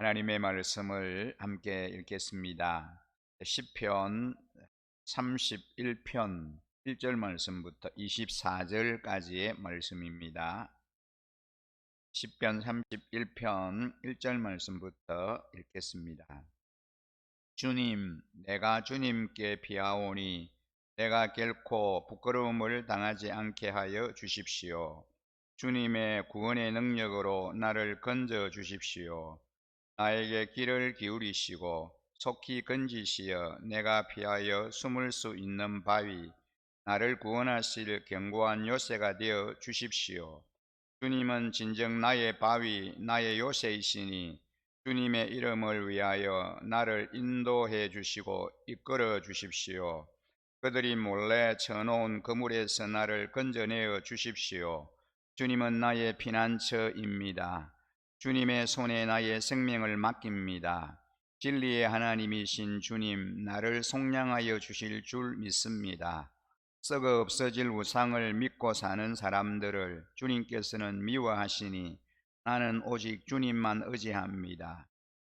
하나님의 말씀을 함께 읽겠습니다. 시편 31편 1절 말씀부터 24절까지의 말씀입니다. 시편 31편 1절 말씀부터 읽겠습니다. 주님, 내가 주님께 피하오니 내가 결코 부끄러움을 당하지 않게 하여 주십시오. 주님의 구원의 능력으로 나를 건져 주십시오. 나에게 귀를 기울이시고 속히 건지시어 내가 피하여 숨을 수 있는 바위, 나를 구원하실 견고한 요새가 되어 주십시오. 주님은 진정 나의 바위, 나의 요새이시니 주님의 이름을 위하여 나를 인도해 주시고 이끌어 주십시오. 그들이 몰래 쳐놓은 그물에서 나를 건져내어 주십시오. 주님은 나의 피난처입니다. 주님의 손에 나의 생명을 맡깁니다. 진리의 하나님이신 주님, 나를 속량하여 주실 줄 믿습니다. 썩어 없어질 우상을 믿고 사는 사람들을 주님께서는 미워하시니 나는 오직 주님만 의지합니다.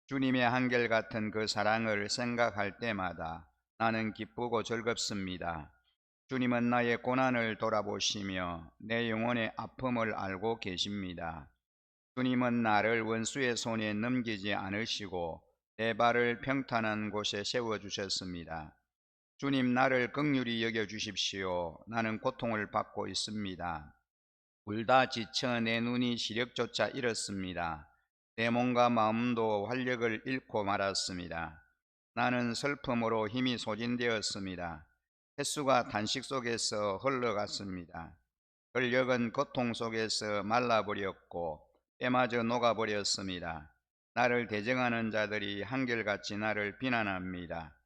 주님의 한결같은 그 사랑을 생각할 때마다 나는 기쁘고 즐겁습니다. 주님은 나의 고난을 돌아보시며 내 영혼의 아픔을 알고 계십니다. 주님은 나를 원수의 손에 넘기지 않으시고 내 발을 평탄한 곳에 세워주셨습니다. 주님, 나를 긍휼히 여겨주십시오. 나는 고통을 받고 있습니다. 울다 지쳐 내 눈이 시력조차 잃었습니다. 내 몸과 마음도 활력을 잃고 말았습니다. 나는 슬픔으로 힘이 소진되었습니다. 햇수가 단식 속에서 흘러갔습니다. 근력은 고통 속에서 말라버렸고 때마저 녹아버렸습니다. 나를 대적하는 자들이 한결같이 나를 비난합니다.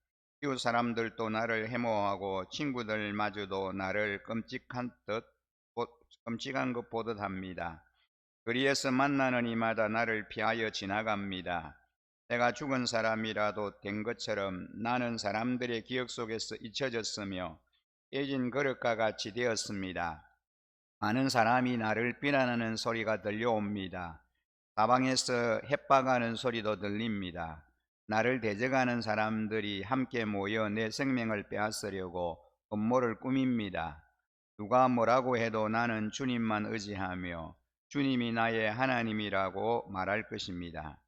이웃 사람들도 나를 해모하고 친구들마저도 나를 끔찍한 것 보듯 합니다. 거리에서 만나는 이마다 나를 피하여 지나갑니다. 내가 죽은 사람이라도 된 것처럼 나는 사람들의 기억 속에서 잊혀졌으며 깨진 그릇과 같이 되었습니다. 많은 사람이 나를 비난하는 소리가 들려옵니다. 사방에서 햇박하는 소리도 들립니다. 나를 대적하는 사람들이 함께 모여 내 생명을 빼앗으려고 음모를 꾸밉니다. 누가 뭐라고 해도 나는 주님만 의지하며 주님이 나의 하나님이라고 말할 것입니다.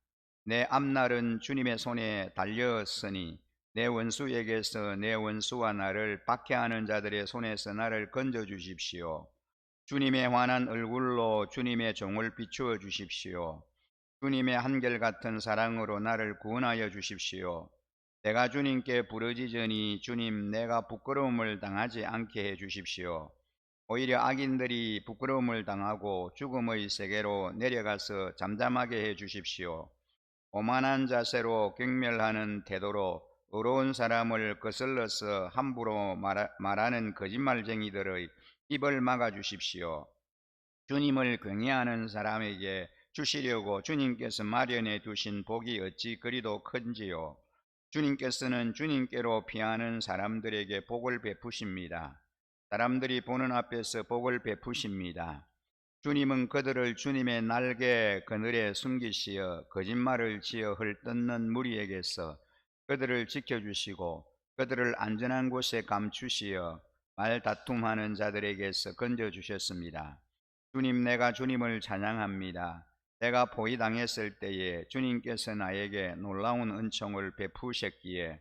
내 앞날은 주님의 손에 달렸으니 내 원수에게서 내 원수와 나를 박해하는 자들의 손에서 나를 건져 주십시오. 주님의 환한 얼굴로 주님의 종을 비추어 주십시오. 주님의 한결같은 사랑으로 나를 구원하여 주십시오. 내가 주님께 부르짖으니 주님, 내가 부끄러움을 당하지 않게 해 주십시오. 오히려 악인들이 부끄러움을 당하고 죽음의 세계로 내려가서 잠잠하게 해 주십시오. 오만한 자세로 경멸하는 태도로 의로운 사람을 거슬러서 함부로 말하는 거짓말쟁이들의 입을 막아 주십시오. 주님을 경외하는 사람에게 주시려고 주님께서 마련해 두신 복이 어찌 그리도 큰지요. 주님께서는 주님께로 피하는 사람들에게 복을 베푸십니다. 사람들이 보는 앞에서 복을 베푸십니다. 주님은 그들을 주님의 날개 그늘에 숨기시어 거짓말을 지어 헐뜯는 무리에게서 그들을 지켜주시고 그들을 안전한 곳에 감추시어 말다툼하는 자들에게서 건져주셨습니다. 주님, 내가 주님을 찬양합니다. 내가 포위당했을 때에 주님께서 나에게 놀라운 은총을 베푸셨기에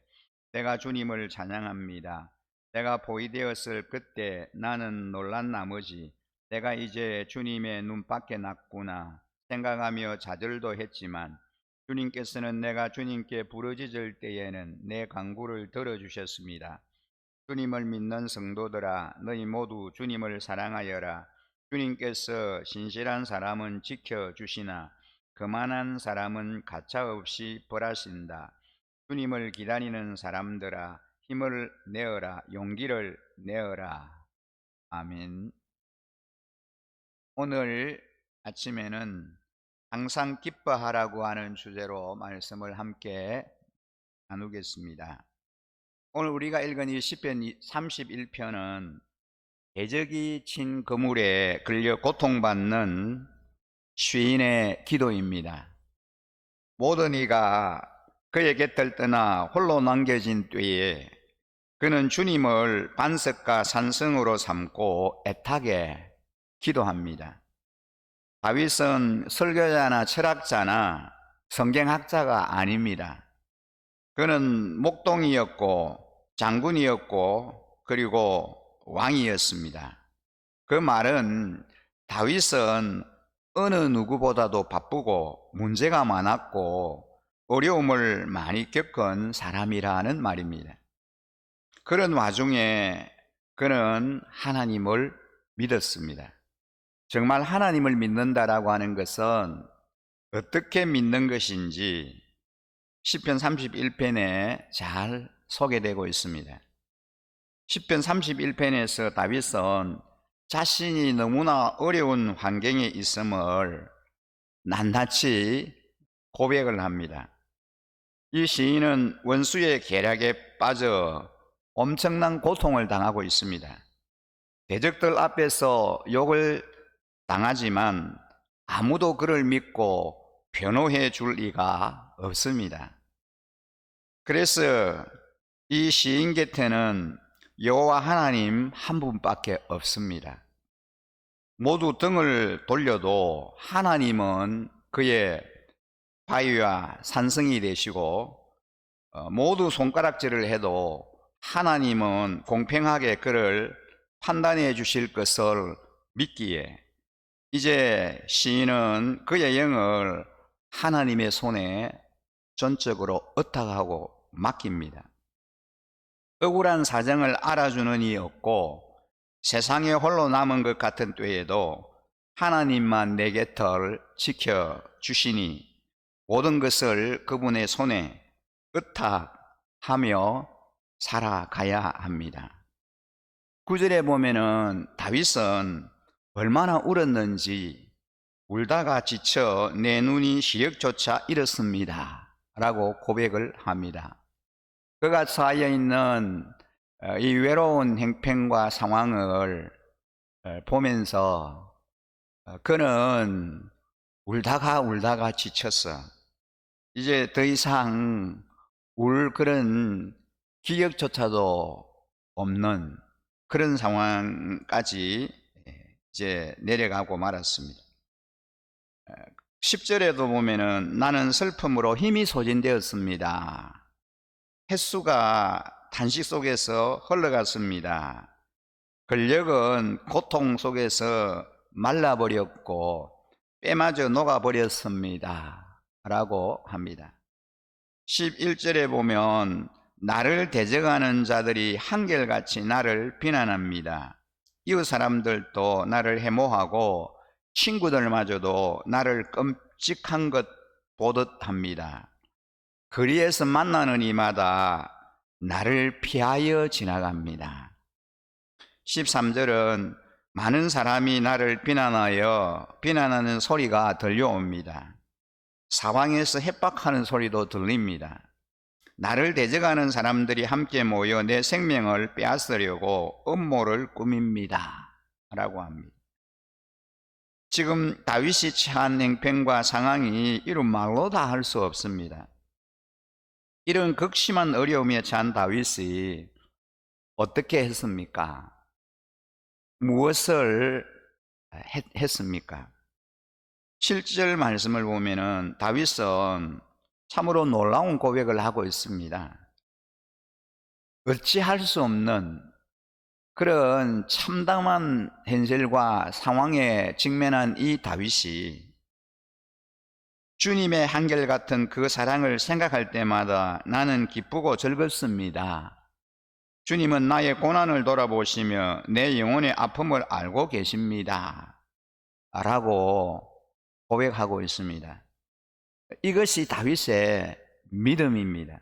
내가 주님을 찬양합니다. 내가 포위되었을 그때 나는 놀란 나머지 내가 이제 주님의 눈밖에 났구나 생각하며 좌절도 했지만 주님께서는 내가 주님께 부르짖을 때에는 내 간구를 들어주셨습니다. 주님을 믿는 성도들아, 너희 모두 주님을 사랑하여라. 주님께서 신실한 사람은 지켜주시나 거만한 사람은 가차없이 벌하신다. 주님을 기다리는 사람들아, 힘을 내어라, 용기를 내어라. 아멘. 오늘 아침에는 항상 기뻐하라고 하는 주제로 말씀을 함께 나누겠습니다. 오늘 우리가 읽은 이 시편 31편은 대적이 친 그물에 걸려 고통받는 시인의 기도입니다. 모든 이가 그의 곁을 떠나 홀로 남겨진 때에 그는 주님을 반석과 산성으로 삼고 애타게 기도합니다. 다윗은 설교자나 철학자나 성경학자가 아닙니다. 그는 목동이었고 장군이었고 그리고 왕이었습니다. 그 말은 다윗은 어느 누구보다도 바쁘고 문제가 많았고 어려움을 많이 겪은 사람이라는 말입니다. 그런 와중에 그는 하나님을 믿었습니다. 정말 하나님을 믿는다라고 하는 것은 어떻게 믿는 것인지 시편 31편에 잘 소개되고 있습니다. 시편 31편에서 다윗은 자신이 너무나 어려운 환경에 있음을 낱낱이 고백을 합니다. 이 시인은 원수의 계략에 빠져 엄청난 고통을 당하고 있습니다. 대적들 앞에서 욕을 당하지만 아무도 그를 믿고 변호해 줄 리가 없습니다. 그래서 이 시인 곁에는 여호와 하나님 한 분밖에 없습니다. 모두 등을 돌려도 하나님은 그의 바위와 산성이 되시고 모두 손가락질을 해도 하나님은 공평하게 그를 판단해 주실 것을 믿기에 이제 시인은 그의 영을 하나님의 손에 전적으로 의탁하고 맡깁니다. 억울한 사정을 알아주는 이 없고 세상에 홀로 남은 것 같은 때에도 하나님만 내 곁을 지켜주시니 모든 것을 그분의 손에 의탁하며 살아가야 합니다. 9절에 보면은 다윗은 얼마나 울었는지 울다가 지쳐 내 눈이 시력조차 잃었습니다 라고 고백을 합니다. 그가 처해 있는 이 외로운 형편과 상황을 보면서 그는 울다가 지쳤어. 이제 더 이상 울 그런 기력조차도 없는 그런 상황까지 이제 내려가고 말았습니다. 10절에도 보면은 나는 슬픔으로 힘이 소진되었습니다. 햇수가 탄식 속에서 흘러갔습니다. 근력은 고통 속에서 말라버렸고 뼈마저 녹아버렸습니다 라고 합니다. 11절에 보면 나를 대적하는 자들이 한결같이 나를 비난합니다. 이웃 사람들도 나를 해모하고 친구들마저도 나를 끔찍한 것 보듯 합니다. 거리에서 만나는 이마다 나를 피하여 지나갑니다. 13절은 많은 사람이 나를 비난하는 소리가 들려옵니다. 사방에서 협박하는 소리도 들립니다. 나를 대적하는 사람들이 함께 모여 내 생명을 빼앗으려고 음모를 꾸밉니다 라고 합니다. 지금 다윗이 처한 형편과 상황이 이루 말로 다 할 수 없습니다. 이런 극심한 어려움에 처한 다윗이 어떻게 했습니까? 무엇을 했습니까? 7절 말씀을 보면은 다윗은 참으로 놀라운 고백을 하고 있습니다. 어찌할 수 없는 그런 참담한 현실과 상황에 직면한 이 다윗이 주님의 한결같은 그 사랑을 생각할 때마다 나는 기쁘고 즐겁습니다. 주님은 나의 고난을 돌아보시며 내 영혼의 아픔을 알고 계십니다 라고 고백하고 있습니다. 이것이 다윗의 믿음입니다.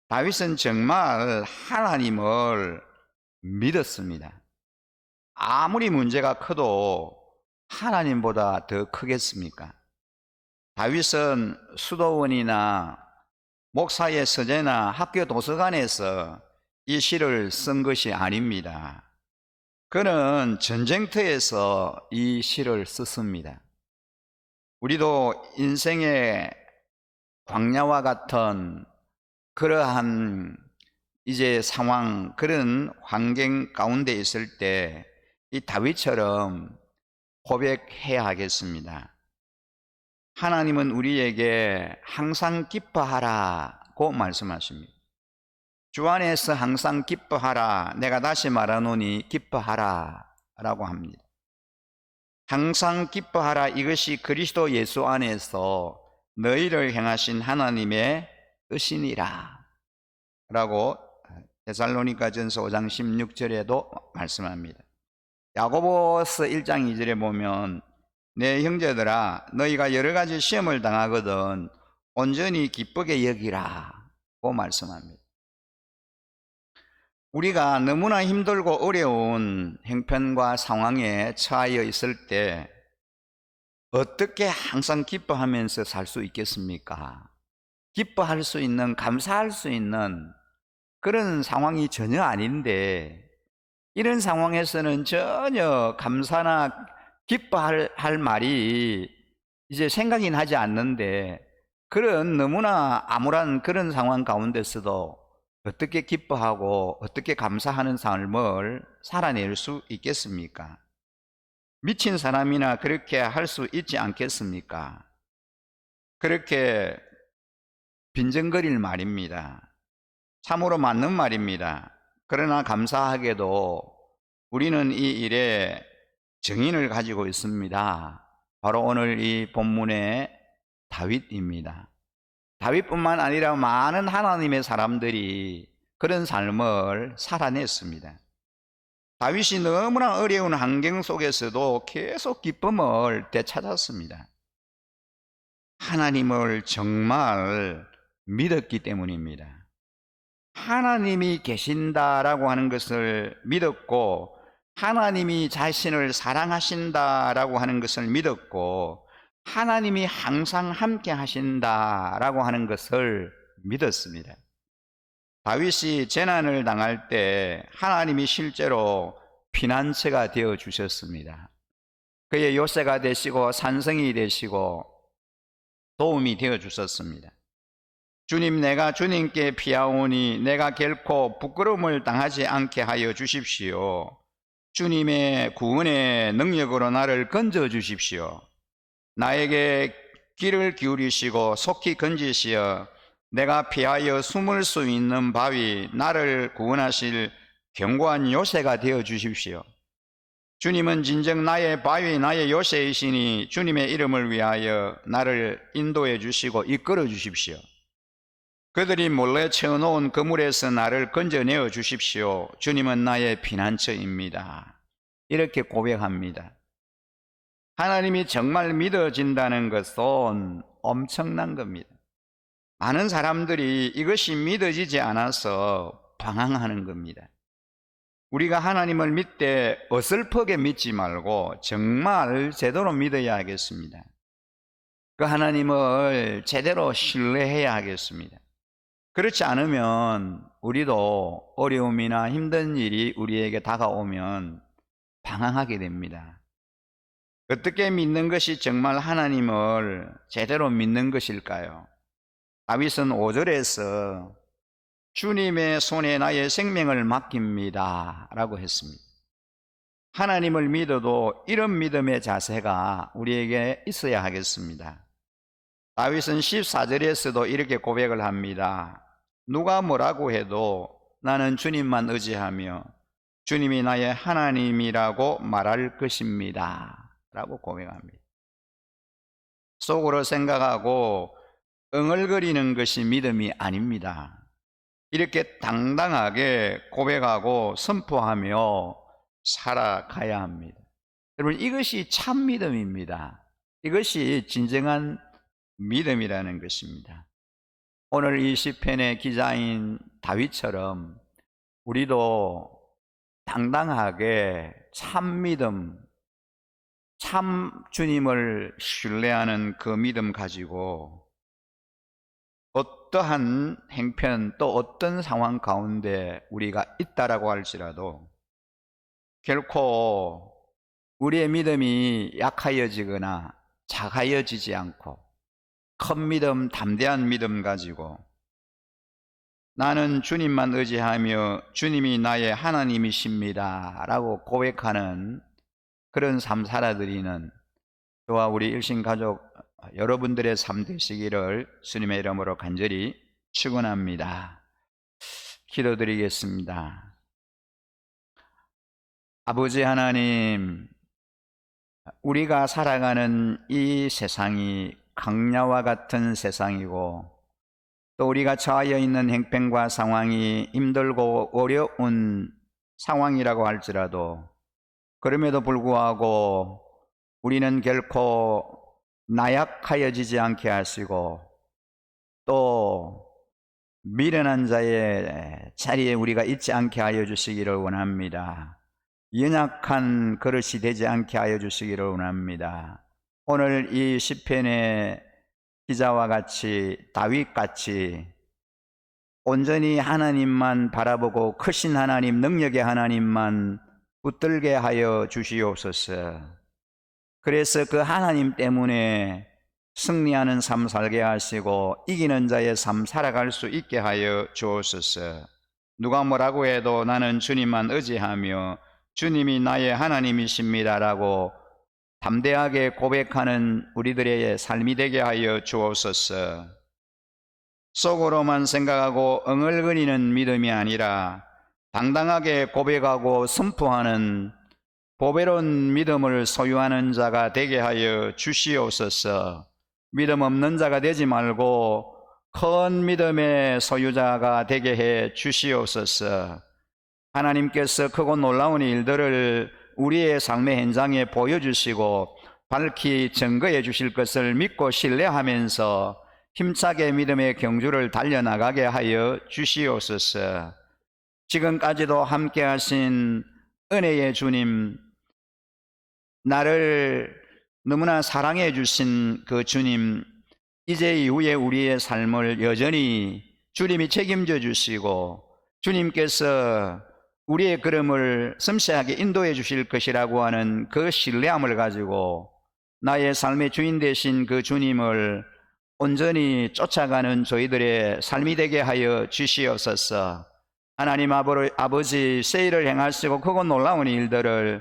다윗은 정말 하나님을 믿었습니다. 아무리 문제가 커도 하나님보다 더 크겠습니까? 다윗은 수도원이나 목사의 서재나 학교 도서관에서 이 시를 쓴 것이 아닙니다. 그는 전쟁터에서 이 시를 썼습니다. 우리도 인생의 광야와 같은 그러한 이제 상황, 그런 환경 가운데 있을 때 이 다윗처럼 고백해야 하겠습니다. 하나님은 우리에게 항상 기뻐하라고 말씀하십니다. 주 안에서 항상 기뻐하라. 내가 다시 말하노니 기뻐하라 라고 합니다. 항상 기뻐하라. 이것이 그리스도 예수 안에서 너희를 향하신 하나님의 뜻이니라 라고 데살로니가전서 5장 16절에도 말씀합니다. 야고보서 1장 2절에 보면 내 형제들아 너희가 여러 가지 시험을 당하거든 온전히 기쁘게 여기라고 말씀합니다. 우리가 너무나 힘들고 어려운 형편과 상황에 처하여 있을 때 어떻게 항상 기뻐하면서 살 수 있겠습니까? 기뻐할 수 있는, 감사할 수 있는 그런 상황이 전혀 아닌데 이런 상황에서는 전혀 감사나 기뻐할 말이 이제 생각이 나지 않는데 그런 너무나 암울한 그런 상황 가운데서도 어떻게 기뻐하고 어떻게 감사하는 삶을 살아낼 수 있겠습니까? 미친 사람이나 그렇게 할 수 있지 않겠습니까? 그렇게 빈정거릴 말입니다. 참으로 맞는 말입니다. 그러나 감사하게도 우리는 이 일에 증인을 가지고 있습니다. 바로 오늘 이 본문의 다윗입니다. 다윗뿐만 아니라 많은 하나님의 사람들이 그런 삶을 살아냈습니다. 다윗이 너무나 어려운 환경 속에서도 계속 기쁨을 되찾았습니다. 하나님을 정말 믿었기 때문입니다. 하나님이 계신다라고 하는 것을 믿었고 하나님이 자신을 사랑하신다라고 하는 것을 믿었고 하나님이 항상 함께 하신다라고 하는 것을 믿었습니다. 다윗이 재난을 당할 때 하나님이 실제로 피난처가 되어 주셨습니다. 그의 요새가 되시고 산성이 되시고 도움이 되어 주셨습니다. 주님, 내가 주님께 피하오니 내가 결코 부끄러움을 당하지 않게 하여 주십시오. 주님의 구원의 능력으로 나를 건져 주십시오. 나에게 귀를 기울이시고 속히 건지시어 내가 피하여 숨을 수 있는 바위, 나를 구원하실 견고한 요새가 되어 주십시오. 주님은 진정 나의 바위, 나의 요새이시니 주님의 이름을 위하여 나를 인도해 주시고 이끌어 주십시오. 그들이 몰래 채워놓은 그물에서 나를 건져내어 주십시오. 주님은 나의 피난처입니다. 이렇게 고백합니다. 하나님이 정말 믿어진다는 것은 엄청난 겁니다. 많은 사람들이 이것이 믿어지지 않아서 방황하는 겁니다. 우리가 하나님을 믿되 어설프게 믿지 말고 정말 제대로 믿어야 하겠습니다. 그 하나님을 제대로 신뢰해야 하겠습니다. 그렇지 않으면 우리도 어려움이나 힘든 일이 우리에게 다가오면 방황하게 됩니다. 어떻게 믿는 것이 정말 하나님을 제대로 믿는 것일까요? 다윗은 5절에서 주님의 손에 나의 생명을 맡깁니다 라고 했습니다. 하나님을 믿어도 이런 믿음의 자세가 우리에게 있어야 하겠습니다. 다윗은 14절에서도 이렇게 고백을 합니다. 누가 뭐라고 해도 나는 주님만 의지하며 주님이 나의 하나님이라고 말할 것입니다 라고 고백합니다. 속으로 생각하고 응얼거리는 것이 믿음이 아닙니다. 이렇게 당당하게 고백하고 선포하며 살아가야 합니다. 여러분, 이것이 참 믿음입니다. 이것이 진정한 믿음이라는 것입니다. 오늘 이 시편의 기자인 다윗처럼 우리도 당당하게 참 믿음, 참 주님을 신뢰하는 그 믿음 가지고 어떠한 행편 또 어떤 상황 가운데 우리가 있다라고 할지라도 결코 우리의 믿음이 약하여지거나 작아여지지 않고 큰 믿음, 담대한 믿음 가지고 나는 주님만 의지하며 주님이 나의 하나님이십니다 라고 고백하는 그런 삶 살아드리는 저와 우리 일신가족 여러분들의 삶 되시기를 주님의 이름으로 간절히 축원합니다. 기도드리겠습니다. 아버지 하나님, 우리가 살아가는 이 세상이 강야와 같은 세상이고 또 우리가 처하여 있는 형편과 상황이 힘들고 어려운 상황이라고 할지라도 그럼에도 불구하고 우리는 결코 나약하여지지 않게 하시고 또 미련한 자의 자리에 우리가 있지 않게 하여 주시기를 원합니다. 연약한 그릇이 되지 않게 하여 주시기를 원합니다. 오늘 이 시편의 기자와 같이 다윗같이 온전히 하나님만 바라보고 크신 하나님, 능력의 하나님만 붙들게 하여 주시옵소서. 그래서 그 하나님 때문에 승리하는 삶 살게 하시고 이기는 자의 삶 살아갈 수 있게 하여 주옵소서. 누가 뭐라고 해도 나는 주님만 의지하며 주님이 나의 하나님이십니다라고 담대하게 고백하는 우리들의 삶이 되게 하여 주옵소서. 속으로만 생각하고 엉얼거리는 믿음이 아니라 당당하게 고백하고 선포하는 보배로운 믿음을 소유하는 자가 되게 하여 주시옵소서. 믿음 없는 자가 되지 말고 큰 믿음의 소유자가 되게 해 주시옵소서. 하나님께서 크고 놀라운 일들을 우리의 삶의 현장에 보여주시고 밝히 증거해 주실 것을 믿고 신뢰하면서 힘차게 믿음의 경주를 달려나가게 하여 주시옵소서. 지금까지도 함께 하신 은혜의 주님, 나를 너무나 사랑해 주신 그 주님, 이제 이후에 우리의 삶을 여전히 주님이 책임져 주시고 주님께서 우리의 걸음을 섬세하게 인도해 주실 것이라고 하는 그 신뢰함을 가지고 나의 삶의 주인 되신 그 주님을 온전히 쫓아가는 저희들의 삶이 되게 하여 주시옵소서. 하나님 아버지, 세일을 행하시고 크고 놀라운 일들을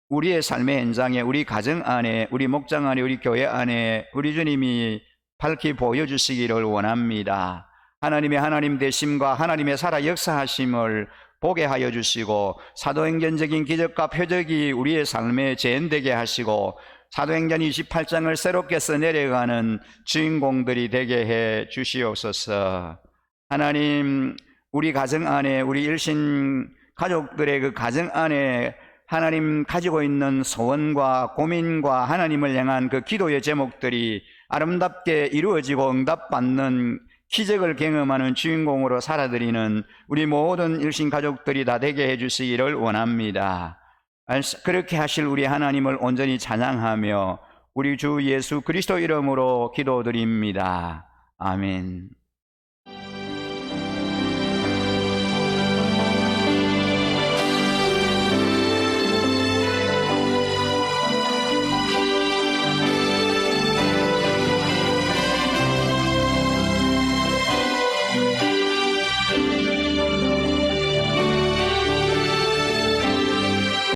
우리의 삶의 현장에, 우리 가정 안에, 우리 목장 안에, 우리 교회 안에 우리 주님이 밝히 보여주시기를 원합니다. 하나님의 하나님 되심과 하나님의 살아 역사하심을 보게 하여 주시고 사도행전적인 기적과 표적이 우리의 삶에 재현되게 하시고 사도행전 28장을 새롭게 써내려가는 주인공들이 되게 해 주시옵소서. 하나님, 우리 가정 안에, 우리 일신 가족들의 그 가정 안에 하나님 가지고 있는 소원과 고민과 하나님을 향한 그 기도의 제목들이 아름답게 이루어지고 응답받는 기적을 경험하는 주인공으로 살아드리는 우리 모든 일신 가족들이 다 되게 해주시기를 원합니다. 그렇게 하실 우리 하나님을 온전히 찬양하며 우리 주 예수 그리스도 이름으로 기도드립니다. 아멘.